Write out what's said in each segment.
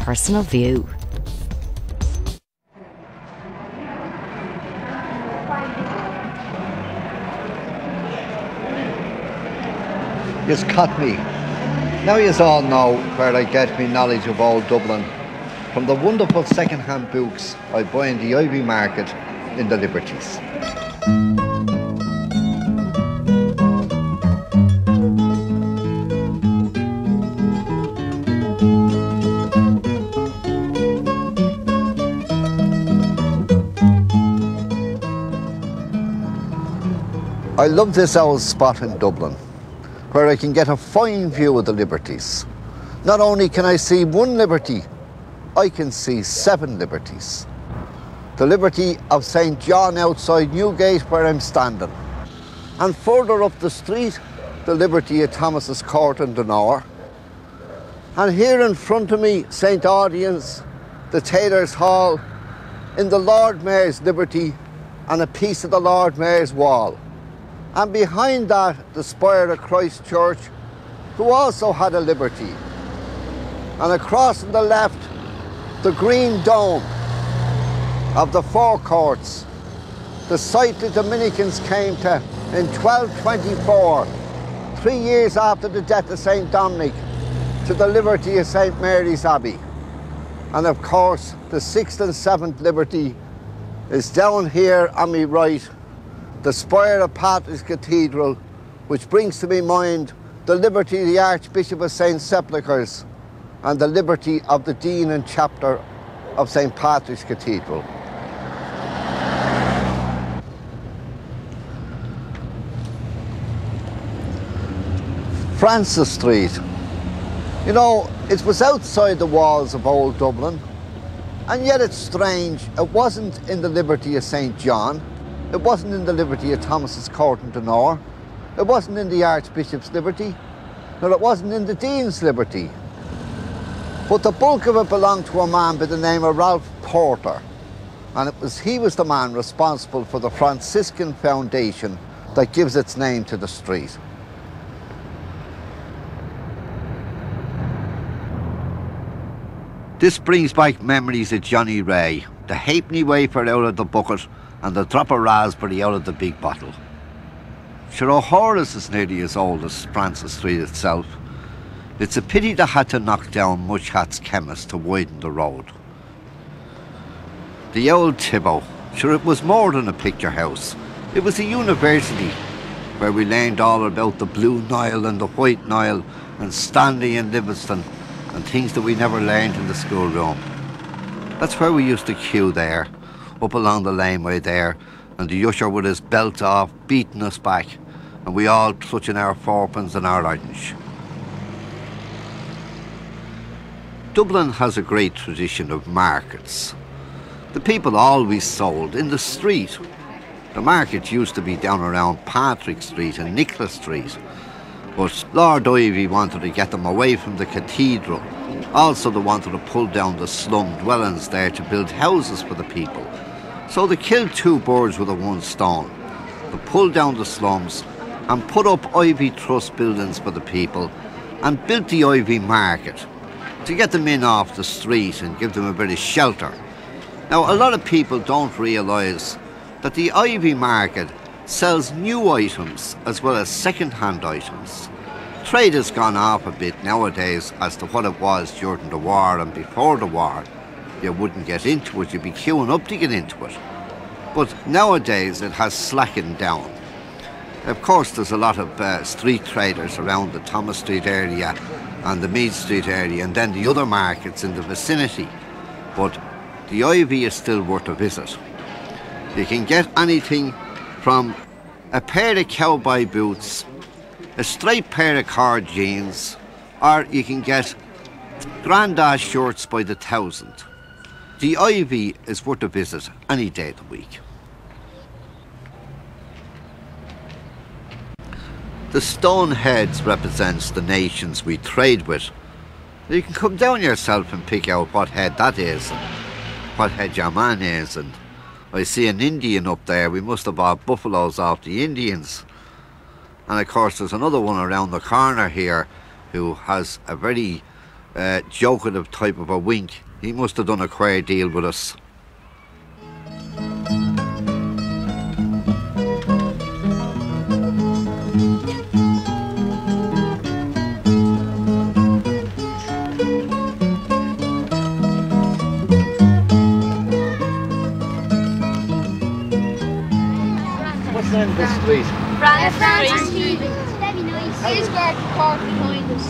personal view. Yous caught me. Now yous all know where I get me knowledge of old Dublin. From the wonderful second-hand books I buy in the Ivy Market in the Liberties. I love this old spot in Dublin, where I can get a fine view of the Liberties. Not only can I see one Liberty, I can see 7 Liberties. The Liberty of St. John outside Newgate, where I'm standing. And further up the street, the Liberty of Thomáis's Court in Dunor. And here in front of me, St. Audience, the Tailors' Hall, in the Lord Mayor's Liberty, and a piece of the Lord Mayor's Wall. And behind that, the spire of Christ Church, who also had a Liberty. And across on the left, the green dome of the Four Courts, the site the Dominicans came to in 1224, 3 years after the death of St. Dominic, to the Liberty of St. Mary's Abbey. And of course, the 6th and 7th Liberty is down here on my right, the spire of Patrick's Cathedral, which brings to my mind the Liberty of the Archbishop of St. Sepulchre's and the Liberty of the Dean and Chapter of St. Patrick's Cathedral. Francis Street. You know, it was outside the walls of old Dublin, and yet it's strange, it wasn't in the Liberty of St. John, it wasn't in the Liberty of Thomáis's Court in Dunor, it wasn't in the Archbishop's Liberty, nor it wasn't in the Dean's Liberty. But the bulk of it belonged to a man by the name of Ralph Porter, and he was the man responsible for the Franciscan foundation that gives its name to the street. This brings back memories of Johnny Ray, the halfpenny wafer out of the bucket and the drop of raspberry out of the big bottle. Sure, O'Hara's is nearly as old as Francis Street itself. It's a pity they had to knock down Mushhat's chemist to widen the road. The old Thibault, sure, it was more than a picture house. It was a university where we learned all about the Blue Nile and the White Nile and Stanley and Livingston and things that we never learned in the schoolroom. That's where we used to queue there, up along the laneway there, and the usher with his belt off, beating us back, and we all clutching our fourpence and our orange. Dublin has a great tradition of markets. The people always sold in the street. The market used to be down around Patrick Street and Nicholas Street, but Lord Ivy wanted to get them away from the cathedral. Also, they wanted to pull down the slum dwellings there to build houses for the people. So they killed 2 birds with a 1 stone. They pulled down the slums and put up Ivy Trust buildings for the people and built the Ivy Market to get them in off the street and give them a bit of shelter. Now, a lot of people don't realise that the Ivy Market sells new items as well as second-hand items. Trade has gone off a bit nowadays as to what it was during the war and before the war. You wouldn't get into it, you'd be queuing up to get into it. But nowadays it has slackened down. Of course, there's a lot of street traders around the Thomas Street area and the Mead Street area and then the other markets in the vicinity. But the Ivy is still worth a visit. You can get anything from a pair of cowboy boots, a straight pair of cord jeans, or you can get grandad shirts by the thousand. The Ivy is worth a visit any day of the week. The stone heads represents the nations we trade with. You can come down yourself and pick out what head that is and what head your man is. And I see an Indian up there. We must have bought buffaloes off the Indians. And of course there's another one around the corner here who has a very jokative type of a wink. He must have done a queer deal with us. What's the name of this street? France Street. Here's where the park behind us.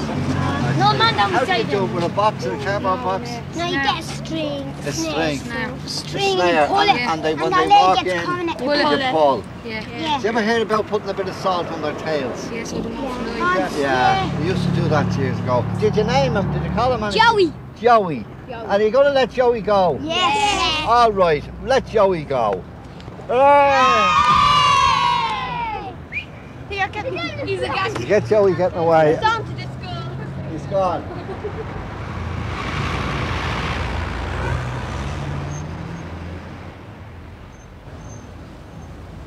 No, man, down How do beside you do it with a box, a cardboard box? No, you get a string. A string. String Snare, and pull it. and they, when and they the walk leg gets in, caught you in it. pull. Yeah. Do you ever hear about putting a bit of salt on their tails? Yes, I don't know. Yeah, we used to do that years ago. Did you name him? Did you call him anything? Joey. Joey. And are you going to let Joey go? Yes. All right, let Joey go. He's a guy. Get Joey getting away. He's on to the school. He's gone.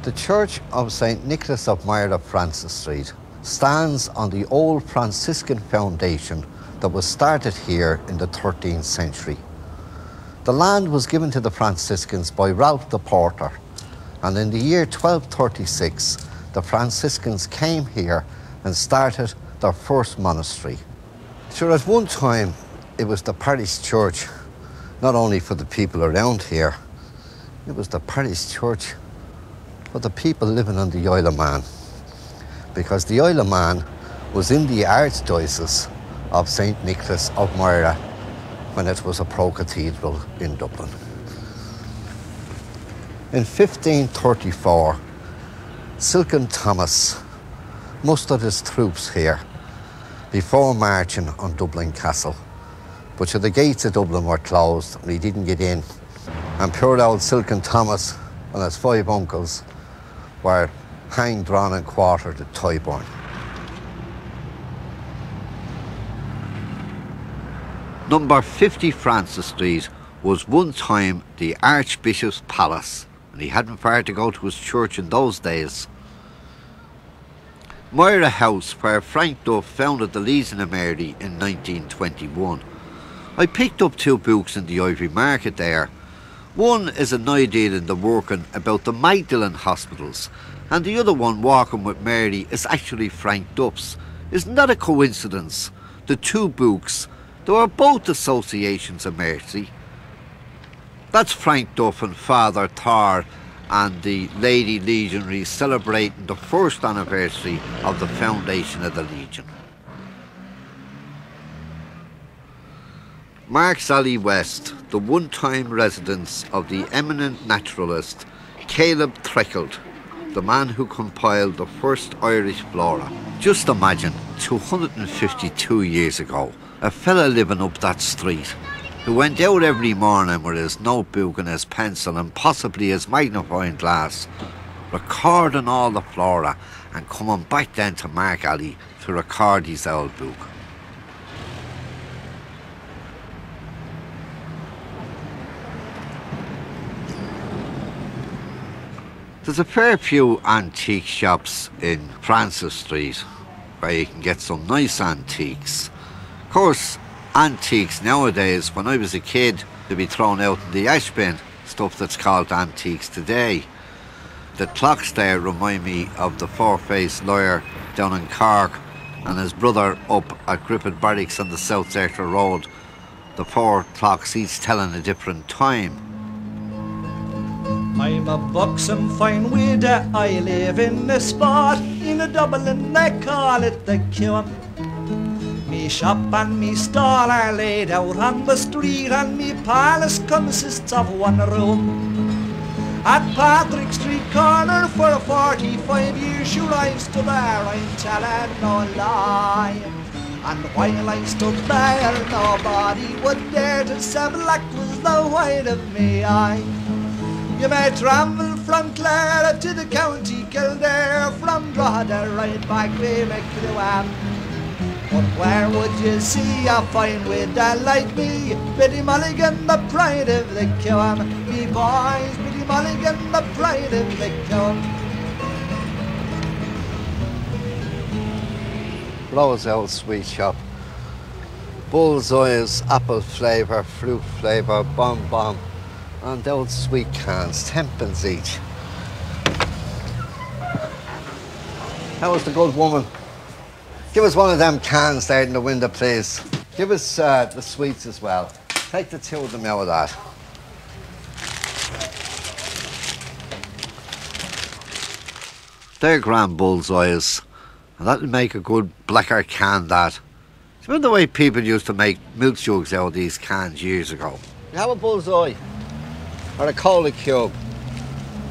The Church of St. Nicholas of Myra, Francis Street, stands on the old Franciscan foundation that was started here in the 13th century. The land was given to the Franciscans by Ralph the Porter, and in the year 1236, the Franciscans came here and started their first monastery. Sure, at one time, it was the parish church, not only for the people around here, it was the parish church for the people living on the Isle of Man, because the Isle of Man was in the Archdiocese of St. Nicholas of Myra when it was a pro-cathedral in Dublin. In 1534, Silken Thomáis mustered his troops here before marching on Dublin Castle. But the gates of Dublin were closed and he didn't get in. And poor old Silken Thomáis and his 5 uncles were hanged, drawn and quartered at Tyburn. Number 50 Francis Street was one time the Archbishop's palace, and he hadn't far to go to his church in those days. Myra House, where Frank Duff founded the Legion of Mary in 1921. I picked up 2 books in the Ivory Market there. One is an idea in the working about the Magdalen hospitals, and the other one, Walking with Mary, is actually Frank Duff's. Isn't that a coincidence? The 2 books, they were both associations of mercy. That's Frank Duff and Father Thor and the Lady Legionaries celebrating the first anniversary of the foundation of the Legion. Marks Alley West, the one-time residence of the eminent naturalist Caleb Treckeld, the man who compiled the first Irish flora. Just imagine, 252 years ago, a fella living up that street who went out every morning with his notebook and his pencil and possibly his magnifying glass, recording all the flora and coming back then to Mark Alley to record his old book. There's a fair few antique shops in Francis Street where you can get some nice antiques. Of course, antiques nowadays, when I was a kid, they'd be thrown out in the ash bin, stuff that's called antiques today. The clocks there remind me of the four-faced lawyer down in Cork and his brother up at Griffith Barracks on the South Circular Road. The 4 clocks each telling a different time. I'm a buxom fine widow, I live in a spot in a Dublin, they call it the Kiln. Me shop and me stall are laid out on the street, and me palace consists of 1 room. At Patrick Street corner for 45 years, sure I've stood there, I'm telling no lie. And while I stood there, nobody would dare to say black was the white of me eye. You may travel from Clare to the county Kildare, from Drogheda right back to McLuhan. But where would you see a fine widow like me? Biddy Mulligan, the pride of the Kiln. Me boys, Biddy Mulligan, the pride of the Kiln. Blows old sweet shop. bullseyes, apple flavour, fruit flavour, bomb, and those sweet cans, 10p each. How was the good woman? Give us one of them cans there in the window, please. Give us the sweets as well. Take the two of them out of that. They're grand bullseyes, and that'll make a good blacker can, that. Remember the way people used to make milk jugs out of these cans years ago? You have a bullseye or a cola cube.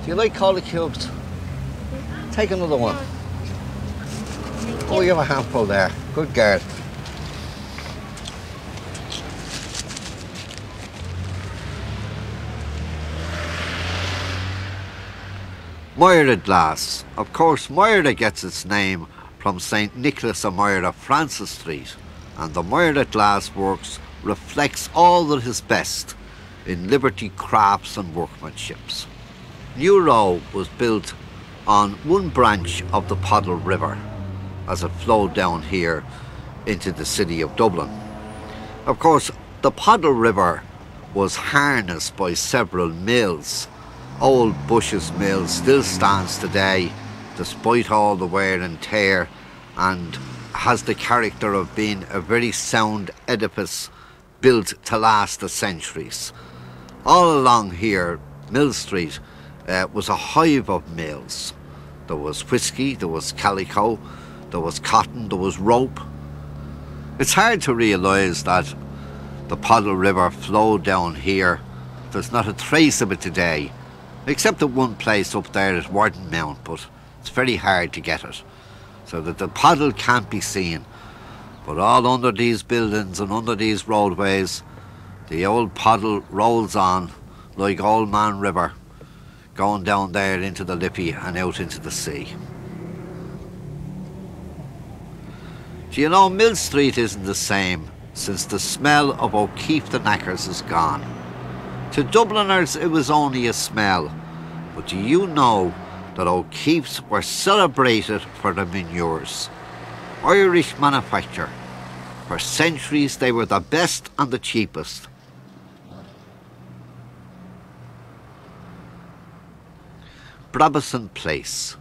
Do you like cola cubes? Take another one. Oh, you have a handful there. Good girl. Moira glass. Of course, Moira gets its name from St. Nicholas of Moira, Francis Street, and the Moira glass works reflects all that is best in Liberty crafts and workmanships. New Row was built on one branch of the Poddle River as it flowed down here into the city of Dublin. Of course, the Poddle River was harnessed by several mills. Old Bush's mill still stands today, despite all the wear and tear, and has the character of being a very sound edifice built to last the centuries. All along here, Mill Street was a hive of mills. There was whisky, there was calico, there was cotton, there was rope. It's hard to realise that the Poddle River flowed down here. There's not a trace of it today, except at one place up there at Warden Mount, but it's very hard to get it, so that the Poddle can't be seen. But all under these buildings and under these roadways, the old Poddle rolls on like Old Man River, going down there into the Liffey and out into the sea. Do you know, Mill Street isn't the same since the smell of O'Keefe the Knackers is gone. To Dubliners it was only a smell, but do you know that O'Keefe's were celebrated for their manures? Irish manufacture. For centuries they were the best and the cheapest. Brabazon Place.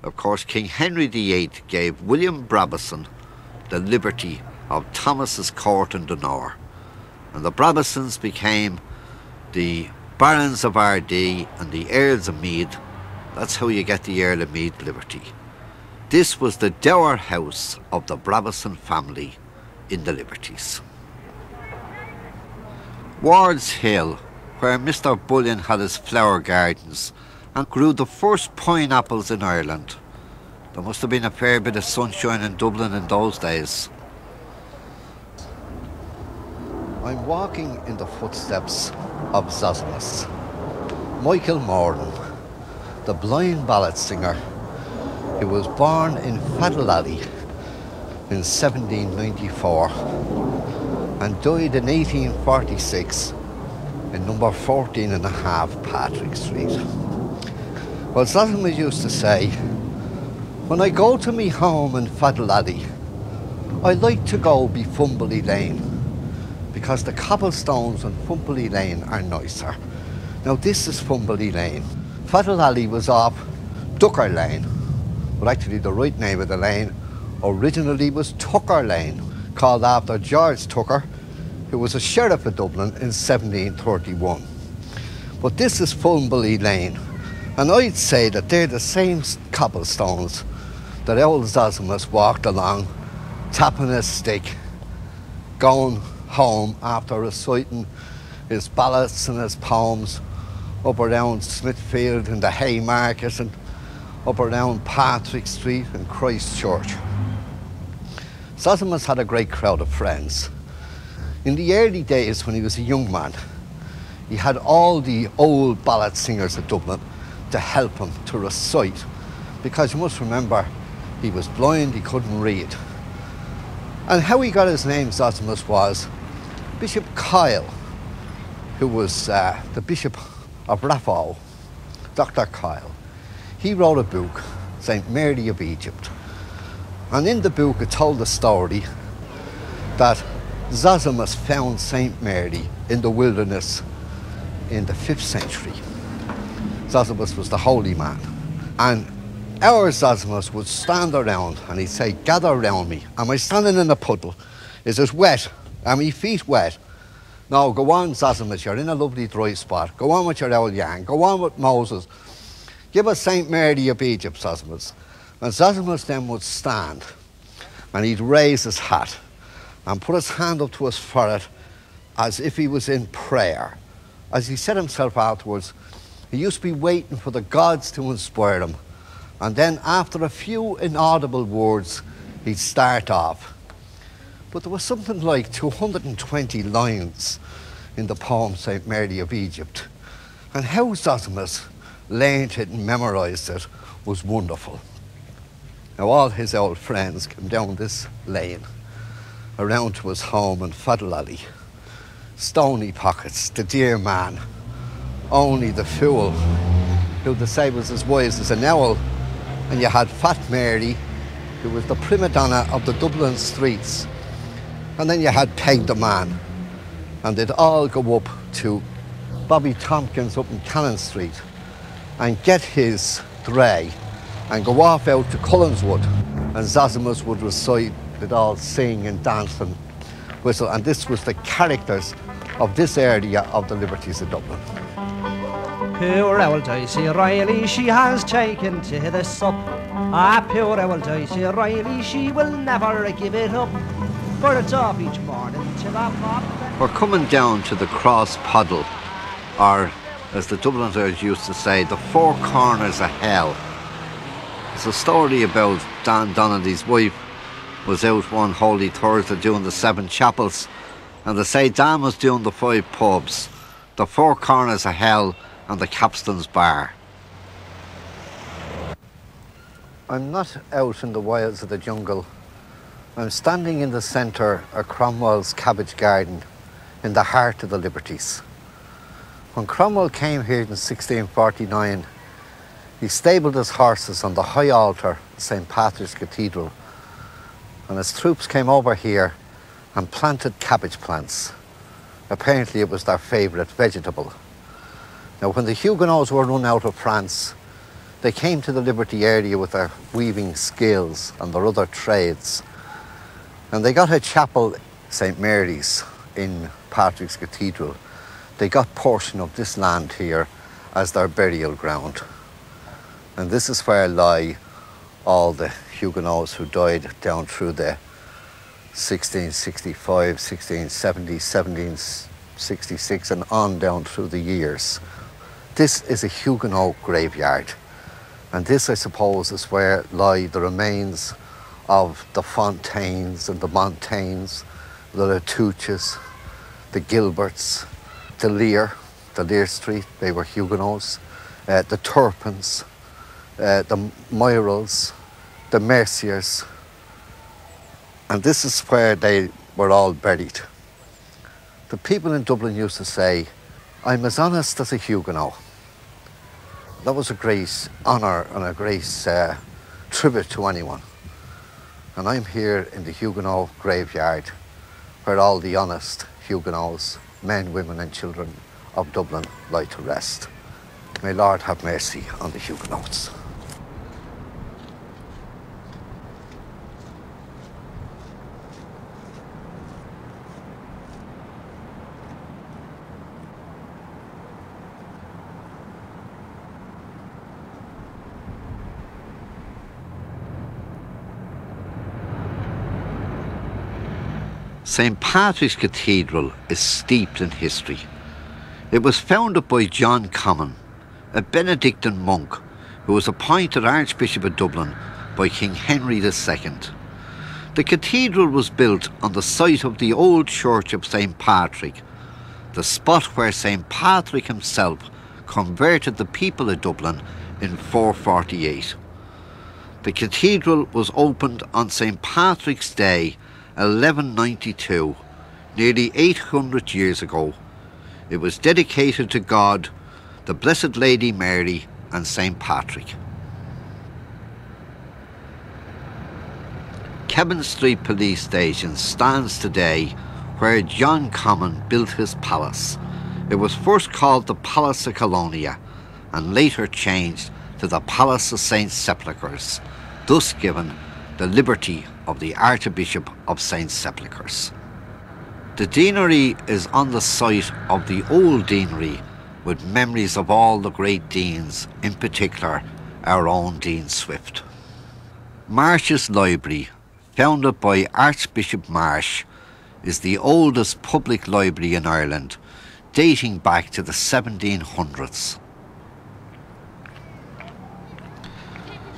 Of course, King Henry VIII gave William Brabazon the liberty of Thomas's court in the north, and the Brabazons became the Barons of Ardee and the Earls of Meath. That's how you get the Earl of Meath liberty. This was the dower house of the Brabazon family in the Liberties. Ward's Hill, where Mr. Bullion had his flower gardens and grew the first pineapples in Ireland. There must have been a fair bit of sunshine in Dublin in those days. I'm walking in the footsteps of Zosimus. Michael Moran, the blind ballad singer, who was born in Fadalally in 1794 and died in 1846 in number 14.5 Patrick Street. Well, Zosimus used to say, "When I go to me home in Fadalally, I like to go be Fumbley Lane, because the cobblestones on Fumbley Lane are nicer." Now this is Fumbley Lane. Fadalally was off Ducker Lane, but actually the right name of the lane originally was Tucker Lane, called after George Tucker, who was a sheriff of Dublin in 1731. But this is Fumbley Lane, and I'd say that they're the same cobblestones that old Zosimus walked along, tapping his stick, going home after reciting his ballads and his poems up around Smithfield and the Haymarket and up around Patrick Street and Christ Church. Zosimus had a great crowd of friends. In the early days when he was a young man, he had all the old ballad singers of Dublin to help him to recite, because you must remember, he was blind, he couldn't read. And how he got his name, Zosimus, was Bishop Kyle, who was the Bishop of Raphoe, Dr. Kyle. He wrote a book, St. Mary of Egypt. And in the book it told the story that Zosimus found St. Mary in the wilderness in the 5th century. Zosimus was the holy man. And our Zosimus would stand around and he'd say, gather around me. Am I standing in a puddle? Is it wet? Are my feet wet? No, go on, Zosimus, you're in a lovely dry spot. Go on with your old yarn. Go on with Moses. Give us St. Mary of Egypt, Zosimus. And Zosimus then would stand and he'd raise his hat and put his hand up to his forehead as if he was in prayer. As he said himself afterwards, he used to be waiting for the gods to inspire him. And then after a few inaudible words, he'd start off. But there was something like 220 lines in the poem St. Mary of Egypt. And how Zosimus learned it and memorised it was wonderful. Now all his old friends came down this lane, around to his home in Fadlally. Stony Pockets, the dear man, only the fool, who they say was as wise as an owl. And you had Fat Mary, who was the prima donna of the Dublin streets. And then you had Peg the man. And they'd all go up to Bobby Tompkins up in Cannon Street and get his dray and go off out to Cullinswood. And Zosimus would recite, they'd all sing and dance and whistle. And this was the characters of this area of the Liberties of Dublin. Poor old Dicey Riley, she has taken to the sup. Ah, poor old Dicey Riley, she will never give it up. For it's off each morning till the pop. We're coming down to the Cross Puddle, or as the Dubliners used to say, the four corners of hell. It's a story about Dan Donnelly's wife was out one Holy Thursday doing the 7 chapels, and they say Dan was doing the 5 pubs, the four corners of hell and the Capstan's Bar. I'm not out in the wilds of the jungle. I'm standing in the centre of Cromwell's cabbage garden in the heart of the Liberties. When Cromwell came here in 1649, he stabled his horses on the high altar of St. Patrick's Cathedral, and his troops came over here and planted cabbage plants. Apparently it was their favourite vegetable. Now, when the Huguenots were run out of France, they came to the Liberty area with their weaving skills and their other trades. And they got a chapel, St. Mary's, in Patrick's Cathedral. They got portion of this land here as their burial ground. And this is where lie all the Huguenots who died down through the 1665, 1670, 1766 and on down through the years. This is a Huguenot graveyard, and this, I suppose, is where lie the remains of the Fontaines and the Montaignes, the Latouches, the Gilberts, the Lear Street, they were Huguenots, the Turpins, the Myrals, the Merciers, and this is where they were all buried. The people in Dublin used to say, I'm as honest as a Huguenot. That was a great honour and a great tribute to anyone. And I'm here in the Huguenot graveyard where all the honest Huguenots, men, women and children of Dublin lie to rest. May Lord have mercy on the Huguenots. St. Patrick's Cathedral is steeped in history. It was founded by John Comyn, a Benedictine monk who was appointed Archbishop of Dublin by King Henry II. The cathedral was built on the site of the old church of St. Patrick, the spot where St. Patrick himself converted the people of Dublin in 448. The cathedral was opened on St. Patrick's Day 1192, nearly 800 years ago. It was dedicated to God, the Blessed Lady Mary and St. Patrick. Kevin Street Police Station stands today where John Comyn built his palace. It was first called the Palace of Colonia and later changed to the Palace of St. Sepulchres, thus given the liberty of the Archbishop of St. Sepulchres. The deanery is on the site of the old deanery with memories of all the great deans, in particular our own Dean Swift. Marsh's Library, founded by Archbishop Marsh, is the oldest public library in Ireland, dating back to the 1700s.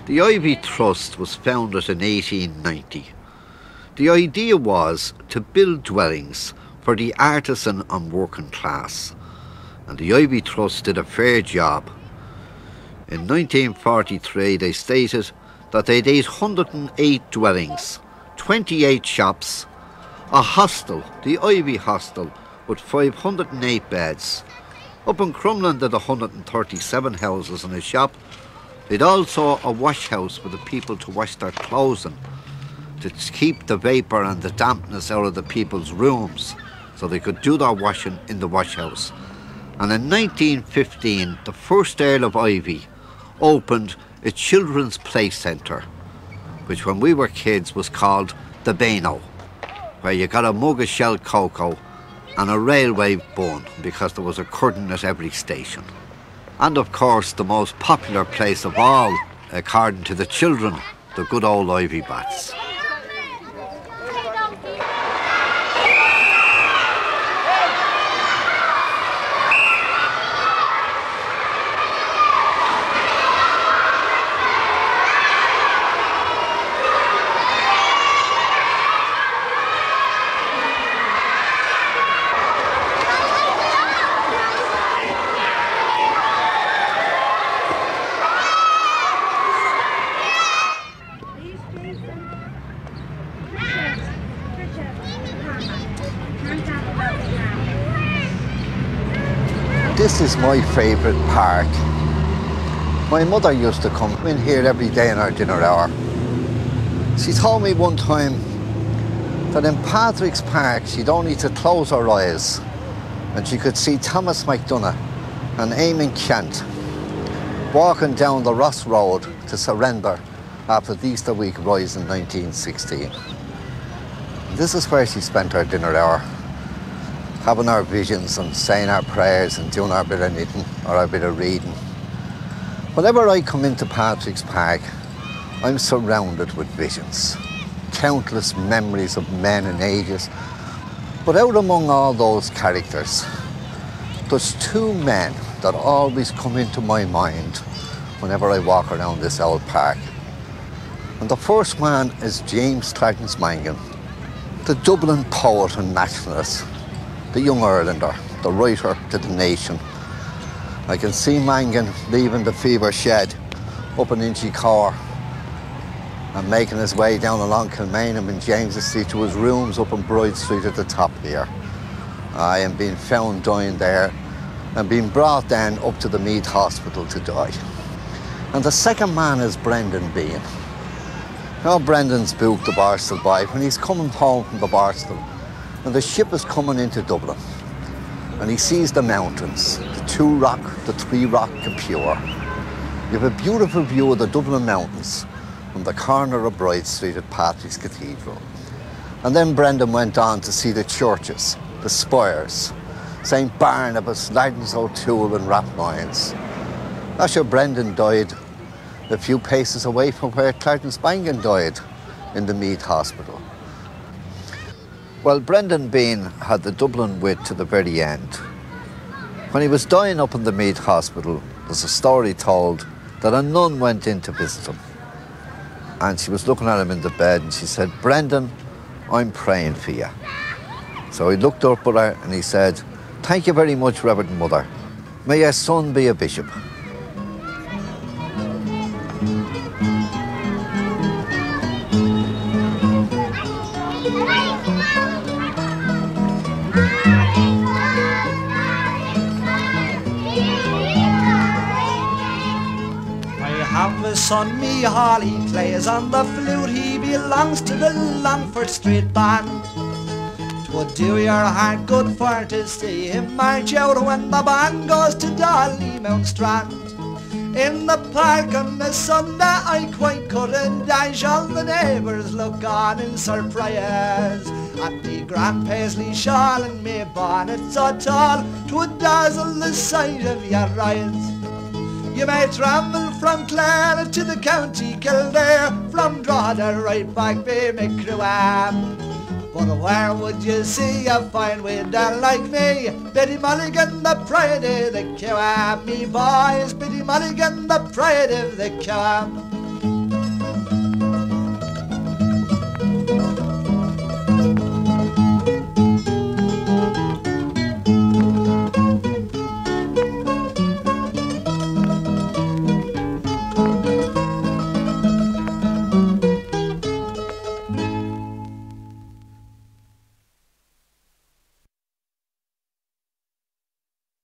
The Ivy Trust was founded in 1890. The idea was to build dwellings for the artisan and working class, and the Ivy Trust did a fair job. In 1943 they stated that they had 808 dwellings, 28 shops, a hostel, the Ivy Hostel, with 508 beds. Up in Crumlin did 137 houses and a shop. They'd also a wash house for the people to wash their clothes in, to keep the vapour and the dampness out of the people's rooms, so they could do their washing in the wash house. And in 1915, the first Earl of Ivy opened a children's play centre, which when we were kids was called the Beano, where you got a mug of shelled cocoa and a railway bun, because there was a curtain at every station. And of course the most popular place of all, according to the children, the good old Ivy Bats. This is my favourite park. My mother used to come in here every day in our dinner hour. She told me one time that in Patrick's Park she'd only to close her eyes and she could see Thomas MacDonagh and Éamonn Kent walking down the Ross Road to surrender after the Easter week rise in 1916. This is where she spent her dinner hour, having our visions and saying our prayers and doing our bit of knitting or our bit of reading. Whenever I come into Patrick's Park, I'm surrounded with visions, countless memories of men and ages. But out among all those characters, there's two men that always come into my mind whenever I walk around this old park. And the first man is James Clarence Mangan, the Dublin poet and nationalist, the young Irelander, the writer to the nation. I can see Mangan leaving the fever shed up in Inchicore and making his way down along Kilmainham and James Street to his rooms up in Bride Street at the top here. I am being found dying there and being brought then up to the Meath Hospital to die. And the second man is Brendan Behan. Now Brendan's booked the Barstool by when he's coming home from the Barstool, and the ship is coming into Dublin, and he sees the mountains, the 2 Rock, the 3 Rock Capure. You have a beautiful view of the Dublin mountains from the corner of Bride Street at Patrick's Cathedral. And then Brendan went on to see the churches, the spires, St. Barnabas, Lardens O'Toole and Rathmines. That's where Brendan died a few paces away from where Clarence Mangan died, in the Meath Hospital. Well, Brendan Behan had the Dublin wit to the very end. When he was dying up in the Meath Hospital, there's a story told that a nun went in to visit him. And she was looking at him in the bed and she said, "Brendan, I'm praying for you." So he looked up at her and he said, "Thank you very much, Reverend Mother. May your son be a bishop." Son Micheál, he plays on the flute, he belongs to the Longford Street Band. 'Twould do your heart good for to see him march out when the band goes to Dollymount Strand. In the park on the Sunday I quite couldn't dash, all the neighbours look on in surprise at the grand paisley shawl and me bonnet so tall, 'twould dazzle the sight of your eyes. You may travel from Clare to the county Kildare, from Drogheda right back by McCruam. But where would you see a fine widow like me? Biddy Mulligan, the pride of the Coam. Me boys, Biddy Mulligan, the pride of the Coam.